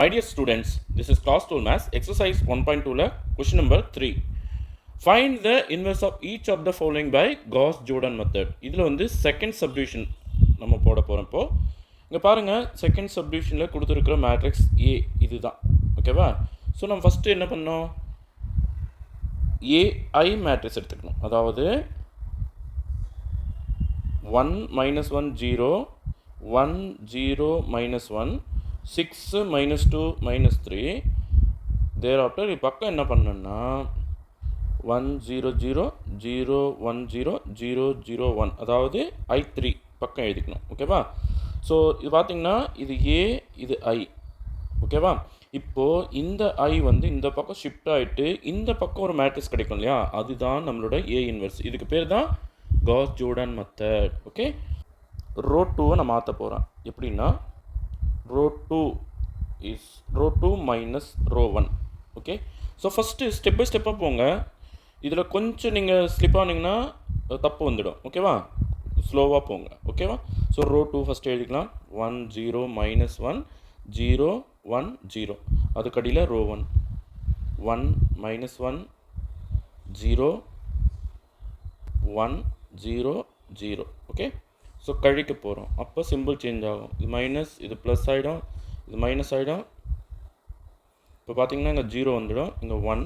My dear students, this is class 12 maths exercise 1.2 la question number 3. Find the inverse of each of the following by Gauss-Jordan method. இதில் வந்து second subdivision நம்ம போட போகிறப்போ இங்கே பாருங்கள் second சப்டிவிஷனில் கொடுத்துருக்கிற matrix A இதுதான் ஓகேவா. ஸோ நம்ம ஃபஸ்ட்டு என்ன பண்ணோம், ஏஐ மேட்ரிக்ஸ் எடுத்துக்கணும். அதாவது 1 -1 0 1 0 -1 6 -2 -3 தேராஃப்டர் பக்கம் என்ன பண்ணணும்னா 1 0 0 0 1 0 0 0 1 அதாவது I3 பக்கம் எழுதிக்கணும் ஓகேவா. ஸோ இது பார்த்திங்கன்னா இது ஏ இது ஐ ஓகேவா. இப்போது இந்த ஐ வந்து இந்த பக்கம் ஷிஃப்ட் ஆகிட்டு இந்த பக்கம் ஒரு மேட்ரிக்ஸ் கிடைக்கும் இல்லையா, அதுதான் நம்மளோட ஏ இன்வெர்ஸ். இதுக்கு பேர் தான் காஸ்-ஜோர்டன் மெத்தட். ஓகே, ரோ 2வை நான் மாற்ற போகிறேன். எப்படின்னா row 2 is row 2 minus row 1. Okay, so first step by ஸ்டெப்பாக போங்க. இதில் கொஞ்சம் நீங்கள் ஸ்லிப் ஆனீங்கன்னா தப்பு வந்துடும் ஓகேவா. ஸ்லோவாக போங்க ஓகேவா. ஸோ ரோ 2 ஃபஸ்ட்டு எழுதிக்கலாம். 1 0 -1 0 1 0. அதுக்கடியில் ரோ 1 1 -1 0 1 0 0. ஓகே, ஸோ கழிக்க போகிறோம். அப்போ சிம்பிள் சேஞ்ச் ஆகும். இது மைனஸ், இது ப்ளஸ் ஆகிடும், இது மைனஸ் ஆகிடும். இப்போ பார்த்தீங்கன்னா இங்கே 0 வந்துடும், இங்கே 1.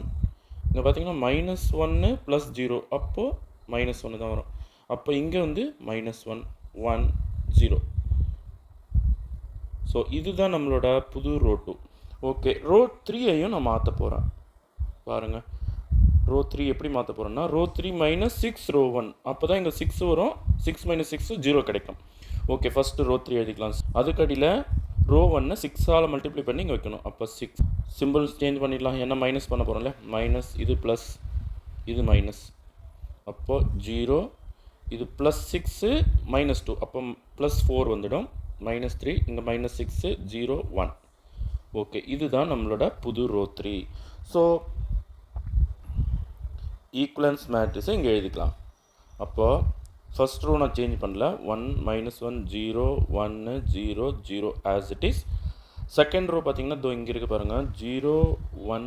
இங்கே பார்த்தீங்கன்னா -1 + 0, அப்போது -1 தான் வரும். அப்போ இங்கே வந்து -1 1 0. ஸோ இதுதான் நம்மளோட புது ரோ 2. ஓகே, ரோ 3ஐயும் நான் மாற்ற போகிறேன். பாருங்கள், ரோ 3 எப்படி மாற்ற போகிறோன்னா ரோ 3 -6 ரோ 1. அப்போ தான் இங்கே 6 வரும். 6 - 6 0 கிடைக்கும். ஓகே, ஃபஸ்ட்டு ரோ 3 எழுதிக்கலாம். அதுக்கடியில் ரோ 1 6ஆல் மல்டிப்ளை பண்ணி இங்கே வைக்கணும். அப்போ 6 சிம்பிள் சேஞ்ச் பண்ணிடலாம். என்ன மைனஸ் பண்ண போகிறோம்ல, மைனஸ், இது ப்ளஸ், இது மைனஸ். அப்போது 0, இது +6 -2, அப்போ +4 வந்துடும். -3, இங்கே -6 0 1. ஓகே, இதுதான் நம்மளோட புது ரோ 3. ஸோ ஈக்குவலன்ஸ் மேட்ரிக்ஸை இங்கே எழுதிக்கலாம். அப்போது ஃபஸ்ட் ரோ நான் சேஞ்ச் பண்ணல. 1 -1 0 1 0 0 as it is. Second row பார்த்தீங்கன்னா இதோ இங்கே இருக்க பாருங்கள், 0 1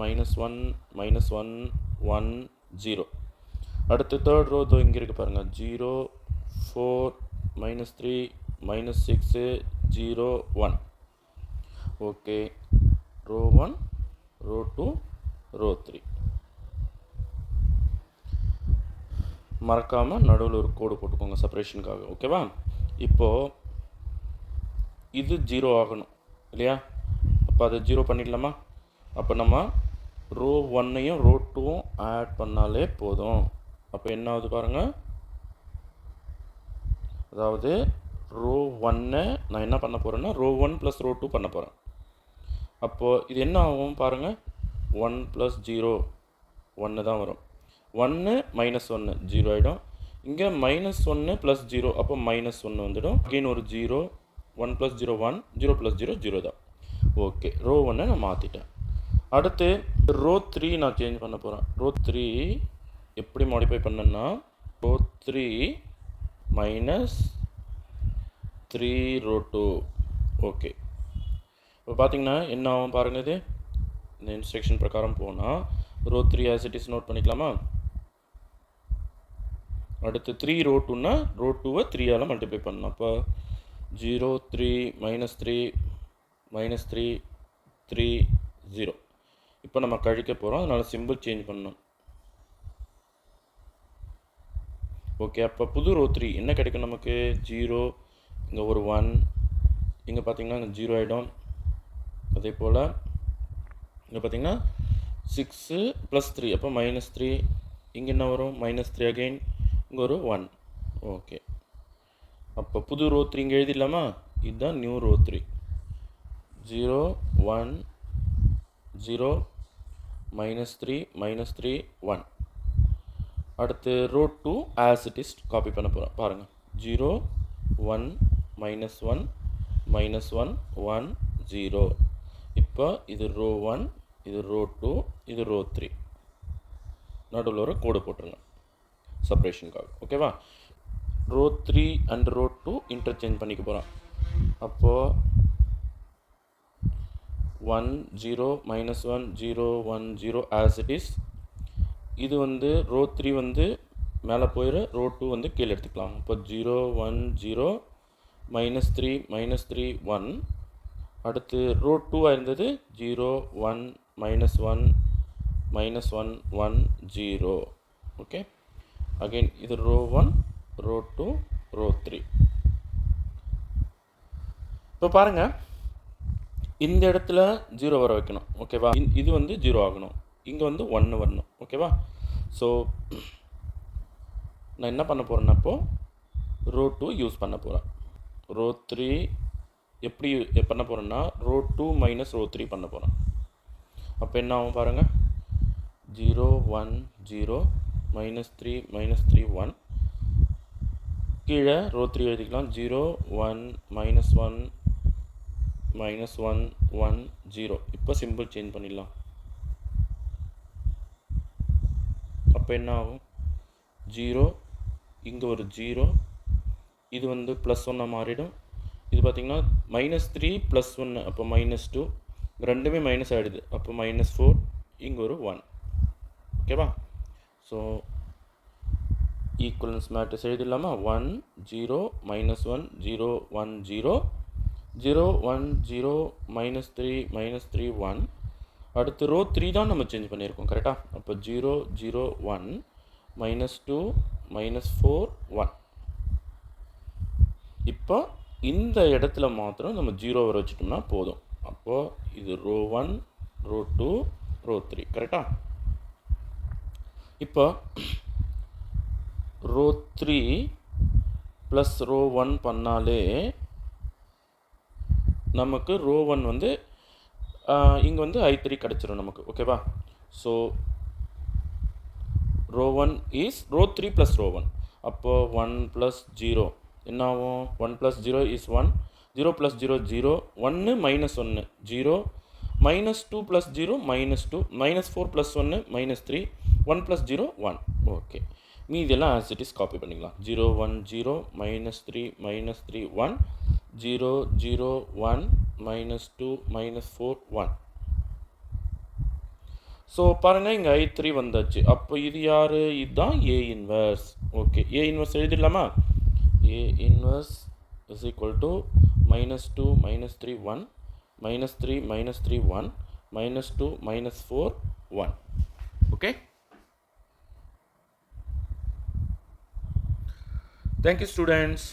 -1 -1 1 0. அடுத்து தேர்ட் ரோ இதோ இங்கே இருக்க பாருங்கள், 0 4 -3 -6 0 1. Okay, row 1 row 2 row 3. மறக்காமல் நடுவில் ஒரு கோடு போட்டுக்கோங்க செப்பரேஷனுக்காக ஓகேவா. இப்போது இது 0 ஆகணும் இல்லையா, அப்போ அதை 0 பண்ணிடலாமா. அப்போ நம்ம ரோ 1ஐயும் ரோ 2வும் ஆட் பண்ணாலே போதும். அப்போ என்ன ஆகுது பாருங்கள், அதாவது ரோ 1 நான் என்ன பண்ண போகிறேன்னா ரோ 1 + ரோ 2 பண்ண போகிறேன். அப்போது இது என்ன ஆகும் பாருங்கள், 1 + 0 1 தான் வரும். 1 -1 0 ஆகிடும். இங்கே -1 + 0, அப்போ -1 வந்துடும். அகெயின் ஒரு 0 1 + 0 1 0 + 0 0 தான். ஓகே, ரோ 1 நான் மாற்றிட்டேன். அடுத்து ரோ 3 நான் சேஞ்ச் பண்ண போகிறேன். ரோ 3 எப்படி மாடிஃபை பண்ணேன்னா ரோ 3 -3 ரோ 2. ஓகே, இப்போ பார்த்தீங்கன்னா என்ன ஆகும் பாருங்கள், இது இந்த இன்ஸ்ட்ரக்ஷன் பிரகாரம் போனால் row 3 as it is note பண்ணிக்கலாமா. அடுத்து 3 ரோ 2னா ரோ 2வை 3ஆல் மல்டிப்ளை பண்ணணும். அப்போ 0 3 -3 -3 3 0. இப்போ நம்ம கழிக்க போகிறோம், அதனால் சிம்பிள் சேஞ்ச் பண்ணணும். ஓகே, அப்போ புது ரோ 3 என்ன கிடைக்கும் நமக்கு, 0 இங்கே ஒரு 1, இங்கே பார்த்தீங்கன்னா இங்கே 0 ஆகிடும். அதே போல் இங்கே பார்த்தீங்கன்னா 6 + 3, அப்போ -3. இங்கே என்ன வரும், -3 அகெயின், இங்கே ஒரு 1. ஓகே, அப்போ புது ரோ 3 இங்கே எழுதிடலாமா. இதுதான் நியூ ரோ 3. 0 1 0 -3 -3 1. அடுத்து row 2 as it is copy பண்ண போகிறோம். பாருங்கள், 0 1 -1 -1 1 0. இப்போ இது ரோ 1, இது ரோ 2, இது ரோ 3. நடுவில் ஒரு கோடு போட்டுருங்க செப்பரேஷனுக்காக ஓகேவா. ரோ 3 அண்ட் ரோ 2 இன்டர்சேஞ்ச் பண்ணிக்க போகிறோம். அப்போது 1 0 minus 1 0 1 0 as it is. இது வந்து ரோ 3 வந்து மேலே போயிரு, ரோ 2 வந்து கீழே எடுத்துக்கலாம். இப்போ 0 1 0 -3 1. அடுத்து ரோ 2 இருந்தது 0 1 -1 -1 1 0. ஓகே, அகைன் இது ரோ 1 ரோ 2 ரோ 3. இப்போ பாருங்கள், இந்த இடத்துல 0 வர வைக்கணும். ஓகேவா, இது வந்து 0 ஆகணும், இங்கே வந்து 1 வரணும். ஓகேவா, ஸோ நான் என்ன பண்ண போகிறேன்னா இப்போது ரோ 2 யூஸ் பண்ண போகிறேன். ரோ 3 எப்படி பண்ண போகிறேன்னா ரோ 2 மைனஸ் ரோ 3 பண்ண போகிறேன். அப்போ என்ன ஆகும் பாருங்கள், 0 1 0 -3 -3 1. கீழே ரோ 3 எழுதிக்கலாம். 0 1 -1 -1 1 0. இப்போ சிம்பிள் சேஞ்ச் பண்ணிடலாம். அப்போ என்ன ஆகும், 0 இங்கே ஒரு 0, இது வந்து +1 மாறிடும். இது பார்த்திங்கன்னா -3 +1, அப்போ -2, ரெண்டுமே மைனஸ் ஆகிடுது. அப்போ -4, இங்கே ஒரு 1. ஓகேவா, ஸோ ஈக்குவலன்ஸ் மேட்ரிக்ஸ் எழுதிடலாமா. 1 0 -1 0 1 0 0 1 0 -3 -3 1. அடுத்து ரோ 3 தான் நம்ம சேஞ்ச் பண்ணியிருக்கோம், கரெக்டாக. அப்போ 0 0 1 -2 -4 1. இப்போ இந்த இடத்துல மாத்திரம் நம்ம 0 வர வச்சுட்டோம்னா போதும். அப்போது இது ரோ 1 ரோ 2 ரோ 3, கரெக்டாக. இப்போ ரோ 3 ப்ளஸ் ரோ 1 பண்ணாலே நமக்கு ரோ 1 வந்து இங்கே வந்து I3 கிடச்சிரும் நமக்கு. ஓகேவா, so row 1 is row 3 plus row 1. அப்போது 1 + 0 என்ன ஆகும், 1 + 0 இஸ் 1, 0 + 0 0, 1 -1 0, -2 + 0 -2, -4 + 1 -3, 1 + 0 1. ஓகே, மீதெல்லாம் ஆஸ் இட் இஸ் காப்பி பண்ணிக்கலாம். 0 1 0 -3 -3 1, 0 0 1 -2 -4 1. ஸோ பாருங்கள், இங்கே I3 வந்தாச்சு. அப்போ இது யார், இதுதான் A inverse. Okay, A inverse எழுதிடலாமா. A inverse is equal to -2 -3 1 -3 -3 1 -2 -4 1. Okay, thank you students.